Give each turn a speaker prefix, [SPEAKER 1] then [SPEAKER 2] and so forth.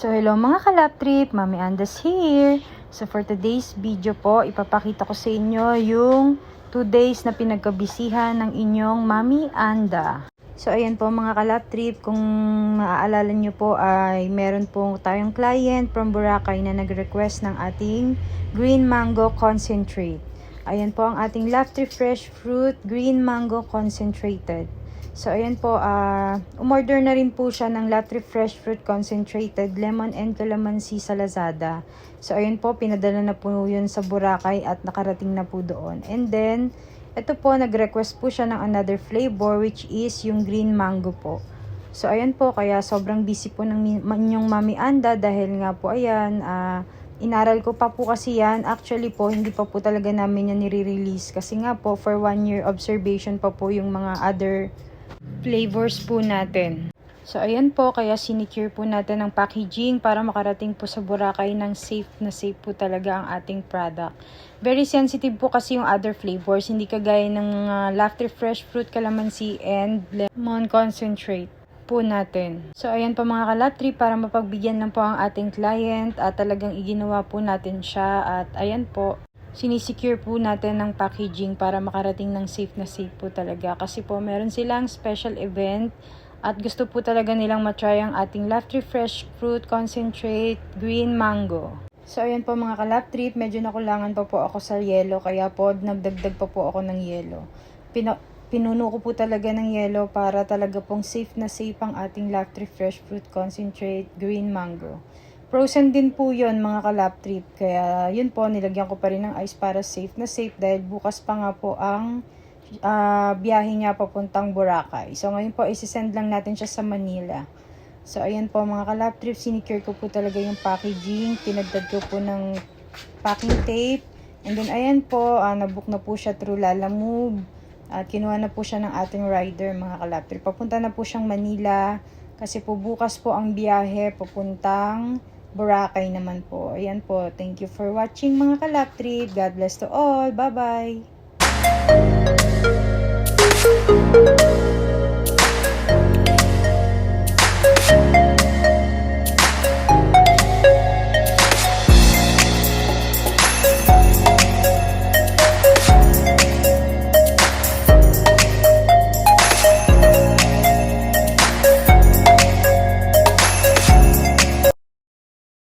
[SPEAKER 1] So hello mga kalap trip, Mami Andas here. So for today's video po, ipapakita ko sa inyo yung 2 days na pinagkabisihan ng inyong Mami Anda. So ayan po mga kalap trip, kung maaalala nyo po ay meron po tayong client from Boracay na nag-request ng ating green mango concentrate. Ayan po ang ating Laughter Fresh Fruit Green Mango Concentrated. So, ayan po, umorder na rin po siya ng Laughter Fresh Fruit Concentrated Lemon and Calamansi sa Lazada. So, ayan po, pinadala na po yun sa Boracay at nakarating na po doon. And then, ito po, nag-request po siya ng another flavor which is yung green mango po. So, ayan po, kaya sobrang busy po ng inyong Mami Anda dahil nga po, ayan, inaral ko pa po kasi yan. Actually po, hindi pa po talaga namin yan nire-release. Kasi nga po, for 1 year observation pa po yung mga other flavors po natin. So, ayan po, kaya sinicure po natin ang packaging para makarating po sa Boracay ng safe na safe po talaga ang ating product. Very sensitive po kasi yung other flavors, hindi kagaya ng Laughter Fresh Fruit Calamansi and Lemon Concentrate po natin. So, ayan po mga kalaptri, para mapagbigyan lang po ang ating client at talagang iginawa po natin siya at ayan po, sinisecure po natin ng packaging para makarating ng safe na safe po talaga. Kasi po meron silang special event at gusto po talaga nilang matry ang ating Laughter Fresh Fruit Concentrate Green Mango. So ayan po mga kalaptrip, medyo nakulangan pa po ako sa yelo kaya po nagdagdag pa po ako ng yelo. Pinuno ko po talaga ng yelo para talaga pong safe na safe ang ating Laughter Fresh Fruit Concentrate Green Mango. Frozen din po yun mga kalap trip. Kaya yun po, nilagyan ko pa rin ng ice para safe na safe dahil bukas pa nga po ang biyahe niya papuntang Boracay. So ngayon po, isisend lang natin siya sa Manila. So ayan po mga kalap trip, sinicure ko po talaga yung packaging. Tinagdad ko po ng packing tape. And then ayan po, nabook na po siya through Lalamove. At kinuha na po siya ng ating rider mga kalap trip. Papunta na po siyang Manila. Kasi po bukas po ang biyahe papuntang Boracay naman po. Ayan po. Thank you for watching mga kalap trip. God bless to all. Bye-bye.